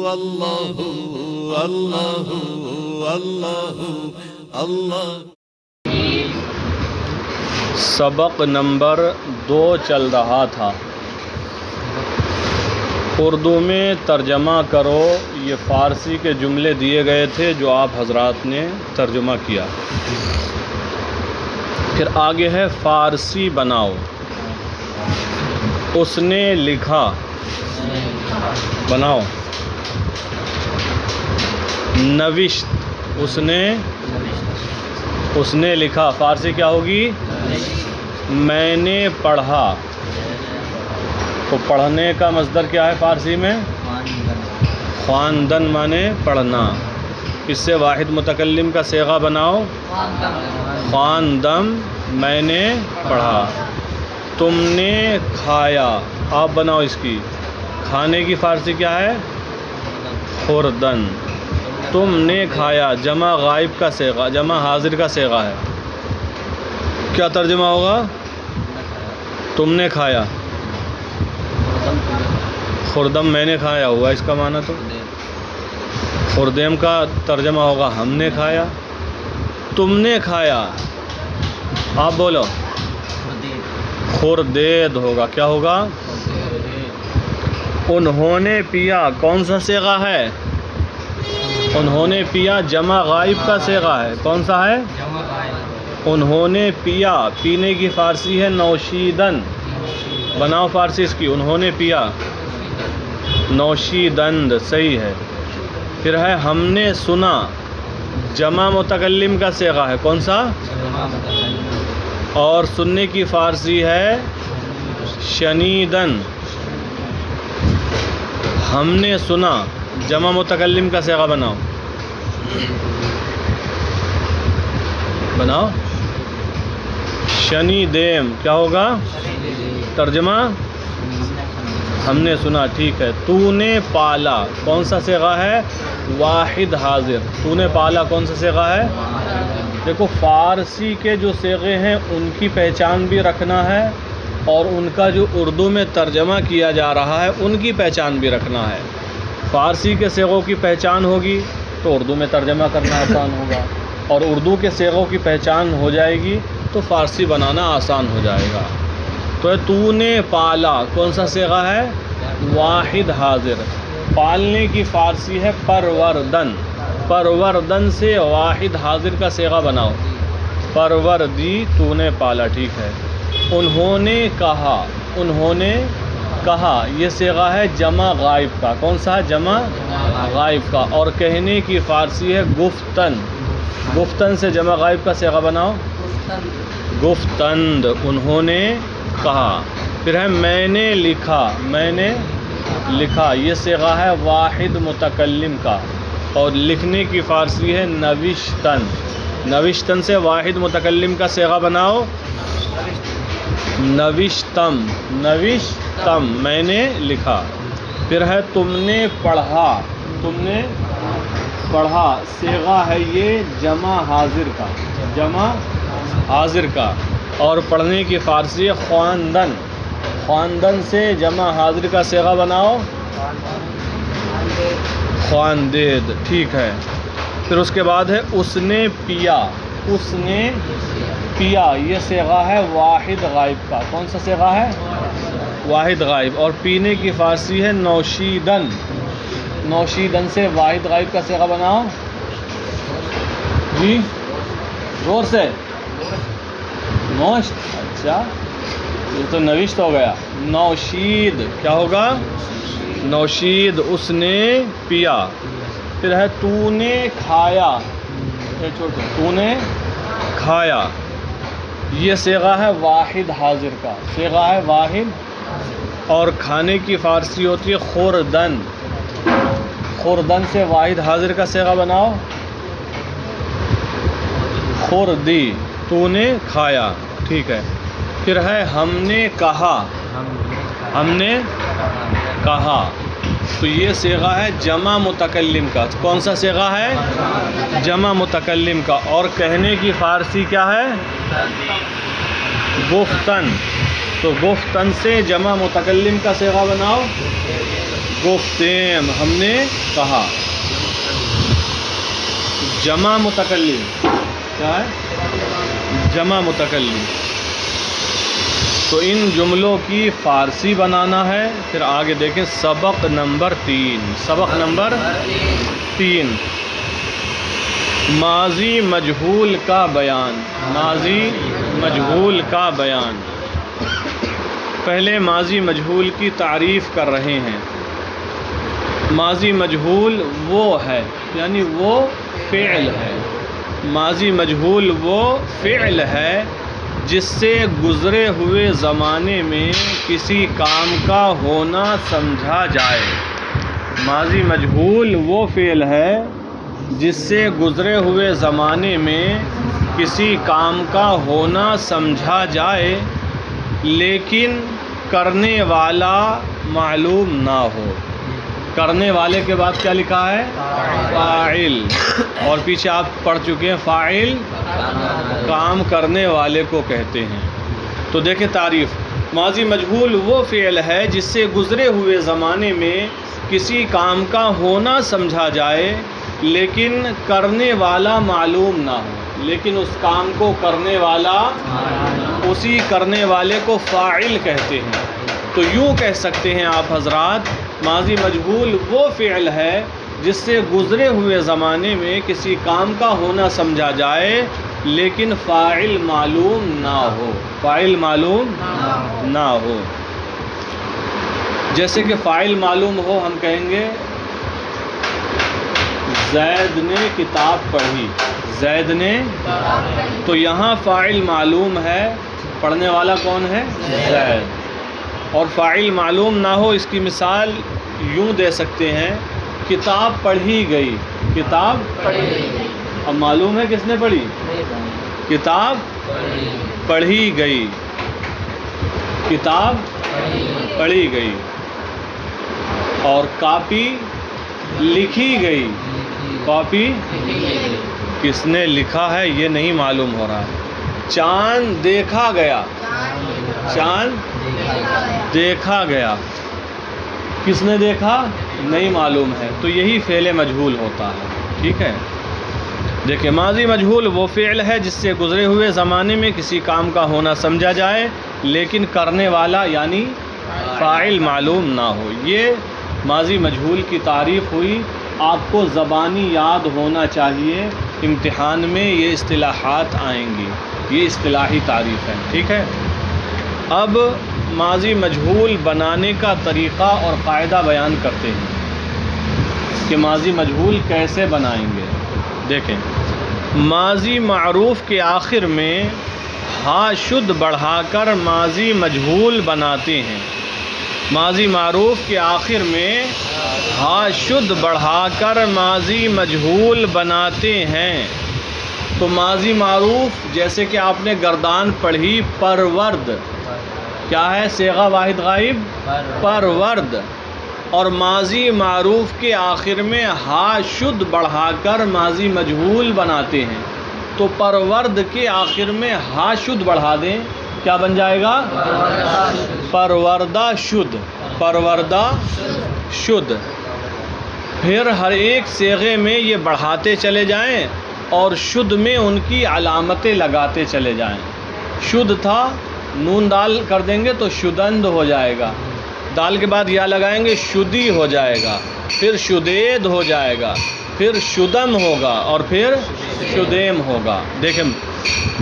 اللہ اللہ اللہ اللہ۔ سبق نمبر 2 چل رہا تھا۔ اردو میں ترجمہ کرو، یہ فارسی کے جملے دیے گئے تھے جو آپ حضرات نے ترجمہ کیا۔ پھر آگے ہے فارسی بناؤ۔ اس نے لکھا، بناؤ۔ نوشت، اس نے لکھا، فارسی کیا ہوگی؟ میں نے پڑھا۔ تو پڑھنے کا مصدر کیا ہے فارسی میں؟ خواندن مانے پڑھنا۔ اس سے واحد متکلم کا صیغہ بناؤ، خواندم، میں نے پڑھا۔ تم نے کھایا، آپ بناؤ اس کی، کھانے کی فارسی کیا ہے؟ خوردن۔ تم نے کھایا، جمع غائب کا صیغہ، جمع حاضر کا صیغہ ہے، کیا ترجمہ ہوگا؟ تم نے کھایا، خوردم میں نے کھایا ہوا اس کا معنی، تو خوردیم کا ترجمہ ہوگا ہم نے کھایا۔ تم نے کھایا، آپ بولو، خوردید ہوگا، کیا ہوگا؟ انہوں نے پیا، کون سا صیغہ ہے؟ انہوں نے پیا جمع غائب کا صیغہ ہے، کون سا ہے؟ انہوں نے پیا، پینے کی فارسی ہے نوشیدن، بناؤ فارسی اس کی، انہوں نے پیا، نوشیدند، صحیح ہے۔ پھر ہے ہم نے سنا، جمع متکلم کا صیغہ ہے، کون سا؟ اور سننے کی فارسی ہے شنیدن۔ ہم نے سنا، جمع متکلم کا صیغہ بناؤ، بناؤ، شنیدیم، کیا ہوگا ترجمہ؟ ہم نے سنا، ٹھیک ہے۔ تو نے پالا، کون سا صیغہ ہے؟ واحد حاضر۔ تو نے پالا کون سا صیغہ ہے؟ دیکھو فارسی کے جو صیغے ہیں ان کی پہچان بھی رکھنا ہے، اور ان کا جو اردو میں ترجمہ کیا جا رہا ہے ان کی پہچان بھی رکھنا ہے۔ فارسی کے صیغوں کی پہچان ہوگی تو اردو میں ترجمہ کرنا آسان ہوگا، اور اردو کے صیغوں کی پہچان ہو جائے گی تو فارسی بنانا آسان ہو جائے گا۔ تو نے پالا کون سا صیغہ ہے؟ واحد حاضر۔ پالنے کی فارسی ہے پروردن، پروردن سے واحد حاضر کا صیغہ بناؤ، پروردی، تو نے پالا، ٹھیک ہے۔ انہوں نے کہا، انہوں نے کہا، یہ صیغہ ہے جمع غائب کا، کون سا ہے؟ جمع غائب کا۔ اور کہنے کی فارسی ہے گفتن، گفتن سے جمع غائب کا صیغہ بناؤ، گفتند۔ انہوں نے کہا۔ پھر ہے میں نے لکھا، میں نے لکھا، یہ صیغہ ہے واحد متکلم کا، اور لکھنے کی فارسی ہے نوشتن، نوشتن سے واحد متکلم کا صیغہ بناؤ، نوشتم، نوشتم، میں نے لکھا۔ پھر ہے تم نے پڑھا، تم نے پڑھا، صیغہ ہے یہ جمع حاضر کا، جمع حاضر کا، اور پڑھنے کی فارسی ہے خواندن، خواندن سے جمع حاضر کا صیغہ بناؤ، خواندید، ٹھیک ہے۔ پھر اس کے بعد ہے اس نے پیا، اس نے پیا، یہ صیغہ ہے واحد غائب کا، کون سا صیغہ ہے؟ واحد غائب۔ اور پینے کی فارسی ہے نوشیدن، نوشیدن سے واحد غائب کا صیغہ بناؤ، جی زور سے، نوشت، اچھا یہ تو نوشت ہو گیا، نوشید، کیا ہوگا؟ نوشید، اس نے پیا۔ پھر ہے تو نے کھایا، تو نے کھایا، یہ صیغہ ہے واحد حاضر کا، صیغہ ہے واحد، اور کھانے کی فارسی ہوتی ہے خوردن، خوردن سے واحد حاضر کا صیغہ بناؤ، خوردی، تو نے کھایا، ٹھیک ہے۔ پھر ہے ہم نے کہا، ہم نے کہا، تو یہ صیغہ ہے جمع متکلم کا، کون سا صیغہ ہے؟ جمع متکلم کا۔ اور کہنے کی فارسی کیا ہے؟ گفتن، تو گفتن سے جمع متکلم کا صیغہ بناؤ، گفتیم ہم نے کہا. جمع متکلم کیا ہے؟ جمع متکلم. تو ان جملوں کی فارسی بنانا ہے. پھر آگے دیکھیں سبق نمبر 3. سبق نمبر 3 ماضی مجہول کا بیان. ماضی مجہول کا بیان. پہلے ماضی مجہول کی تعریف کر رہے ہیں. ماضی مجہول وہ ہے یعنی وہ فعل ہے. ماضی مجہول وہ فعل ہے جس سے گزرے ہوئے زمانے میں کسی کام کا ہونا سمجھا جائے. ماضی مجہول وہ فعل ہے جس سے گزرے ہوئے زمانے میں کسی کام کا ہونا سمجھا جائے لیکن کرنے والا معلوم نہ ہو. کرنے والے کے بعد کیا لکھا ہے؟ فاعل. اور پیچھے آپ پڑھ چکے ہیں فاعل کام کرنے والے کو کہتے ہیں. تو دیکھیں تعریف. ماضی مجہول وہ فعل ہے جس سے گزرے ہوئے زمانے میں کسی کام کا ہونا سمجھا جائے لیکن کرنے والا معلوم نہ ہو. لیکن اس کام کو کرنے والا اسی کرنے والے کو فاعل کہتے ہیں. تو یوں کہہ سکتے ہیں آپ حضرات ماضی مجہول وہ فعل ہے جس سے گزرے ہوئے زمانے میں کسی کام کا ہونا سمجھا جائے لیکن فاعل معلوم نہ ہو. فاعل معلوم نہ ہو. جیسے کہ فاعل معلوم ہو ہم کہیں گے زید نے کتاب پڑھی. زید نے. تو یہاں فاعل معلوم ہے. پڑھنے والا کون ہے؟ زید. اور فاعل معلوم نہ ہو اس کی مثال یوں دے سکتے ہیں کتاب پڑھی گئی. کتاب اب معلوم ہے کس نے پڑھی؟ کتاب پڑھی گئی. کتاب پڑھی گئی. اور کاپی لکھی گئی. کاپی کس نے لکھا ہے یہ نہیں معلوم ہو رہا ہے. چاند دیکھا گیا. چاند دیکھا گیا. کس نے دیکھا نہیں معلوم ہے. تو یہی فعل مجہول ہوتا ہے. ٹھیک ہے. دیکھیں ماضی مجہول وہ فعل ہے جس سے گزرے ہوئے زمانے میں کسی کام کا ہونا سمجھا جائے لیکن کرنے والا یعنی فاعل معلوم نہ ہو. یہ ماضی مجہول کی تعریف ہوئی. آپ کو زبانی یاد ہونا چاہیے. امتحان میں یہ اصطلاحات آئیں گی. یہ اصطلاحی تعریف ہے. ٹھیک ہے. اب ماضی مجہول بنانے کا طریقہ اور قاعدہ بیان کرتے ہیں کہ ماضی مجہول کیسے بنائیں گے. دیکھیں ماضی معروف کے آخر میں ہا شد بڑھا کر ماضی مجہول بناتے ہیں. ماضی معروف کے آخر میں ہا شد بڑھا کر ماضی مجہول بناتے ہیں. تو ماضی معروف جیسے کہ آپ نے گردان پڑھی پرورد کیا ہے؟ صیغہ واحد غائب پرورد. اور ماضی معروف کے آخر میں ہا شد بڑھا کر ماضی مجہول بناتے ہیں. تو پرورد کے آخر میں ہا شد بڑھا دیں کیا بن جائے گا؟ پروردہ شد. پروردہ شد. پھر ہر ایک صیغے میں یہ بڑھاتے چلے جائیں اور شد میں ان کی علامتیں لگاتے چلے جائیں. شد تھا نون دال کر دیں گے تو شدند ہو جائے گا. دال کے بعد یا لگائیں گے شدی ہو جائے گا. پھر شدید ہو جائے گا. پھر شدم ہوگا اور پھر شدیم ہوگا. دیکھیں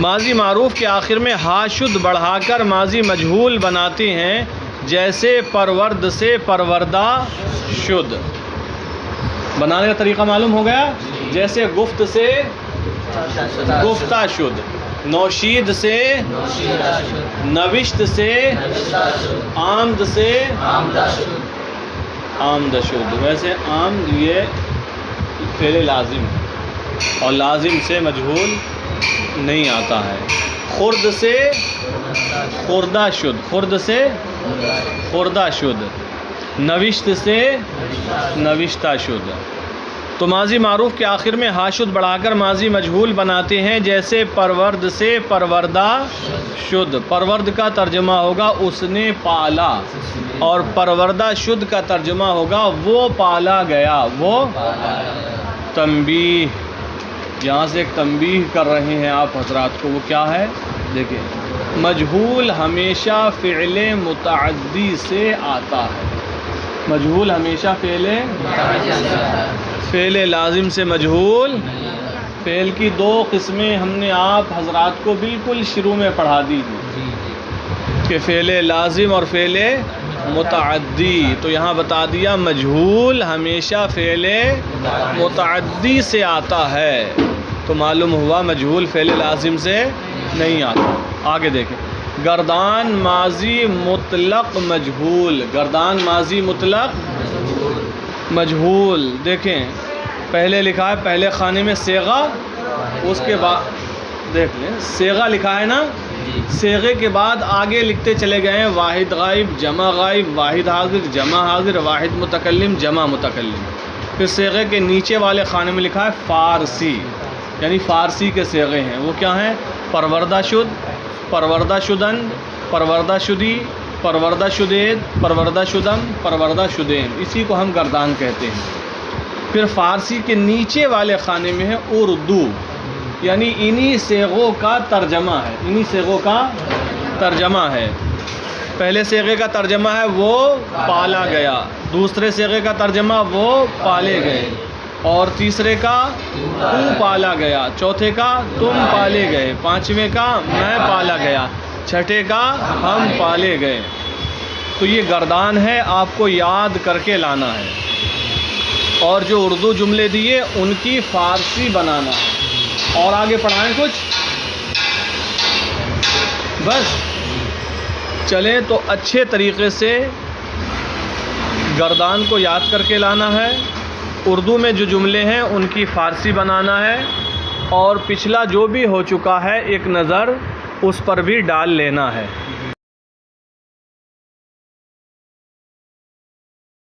ماضی معروف کے آخر میں ہا شد بڑھا کر ماضی مجہول بناتے ہیں جیسے پرورد سے پروردہ شد. بنانے کا طریقہ معلوم ہو گیا. جیسے گفت سے گفتہ شد. نوشید سے نوشت سے آمد سے آمد شد. ویسے آمد یہ فعل لازم ہے اور لازم سے مجہول نہیں آتا ہے. خرد سے خوردہ شد. خرد سے خوردہ شد. نوشت سے نوشتہ شد. تو ماضی معروف کے آخر میں ہا شد بڑھا کر ماضی مجہول بناتے ہیں، جیسے پرورد سے پروردہ شد۔ پرورد کا ترجمہ ہوگا اس نے پالا، اور پروردہ شد کا ترجمہ ہوگا وہ پالا گیا، وہ تنبیہ۔ یہاں سے ایک تنبیہ کر رہے ہیں آپ حضرات کو، وہ کیا ہے دیکھیں، مجہول ہمیشہ فعل متعدی سے آتا ہے۔ مجہول ہمیشہ فعل لازم سے مجہول۔ فعل کی دو قسمیں ہم نے آپ حضرات کو بالکل شروع میں پڑھا دی ہیں کہ فعل لازم اور فعل متعدی۔ تو یہاں بتا دیا مجہول ہمیشہ فعل متعدی سے آتا ہے، تو معلوم ہوا مجہول فعل لازم سے نہیں آتا۔ آگے دیکھیں، گردان ماضی مطلق مجہول۔ گردان ماضی مطلق مجہول، دیکھیں پہلے لکھا ہے پہلے خانے میں صیغہ، اس کے بعد دیکھ لیں صیغہ لکھا ہے نا، صیغے کے بعد آگے لکھتے چلے گئے ہیں واحد غائب، جمع غائب، واحد حاضر، جمع حاضر، واحد متکلم، جمع متکلم۔ پھر صیغے کے نیچے والے خانے میں لکھا ہے فارسی، یعنی فارسی کے صیغے ہیں، وہ کیا ہیں؟ پروردہ شد، پروردہ شدند، پروردہ شدی، پروردہ شدید، پروردہ شدم، پروردہ شدین، اسی کو ہم گردان کہتے ہیں۔ پھر فارسی کے نیچے والے خانے میں ہے اردو، یعنی انہی صیغوں کا ترجمہ ہے، انہی صیغوں کا ترجمہ ہے۔ پہلے صیغے کا ترجمہ ہے وہ پالا گیا، دوسرے صیغے کا ترجمہ وہ پالے گئے، اور تیسرے کا تو پالا گیا، چوتھے کا تم پالے گئے، پانچویں کا میں پالا گیا، چھٹے کا ہم پالے گئے۔ تو یہ گردان ہے، آپ کو یاد کر کے لانا ہے، اور جو اردو جملے دیے ان کی فارسی بنانا ہے۔ اور آگے پڑھائیں کچھ؟ بس چلیں تو اچھے طریقے سے گردان کو یاد کر کے لانا ہے، اردو میں جو جملے ہیں ان کی فارسی بنانا ہے، اور پچھلا جو بھی ہو چکا ہے ایک نظر اس پر بھی ڈال لینا ہے۔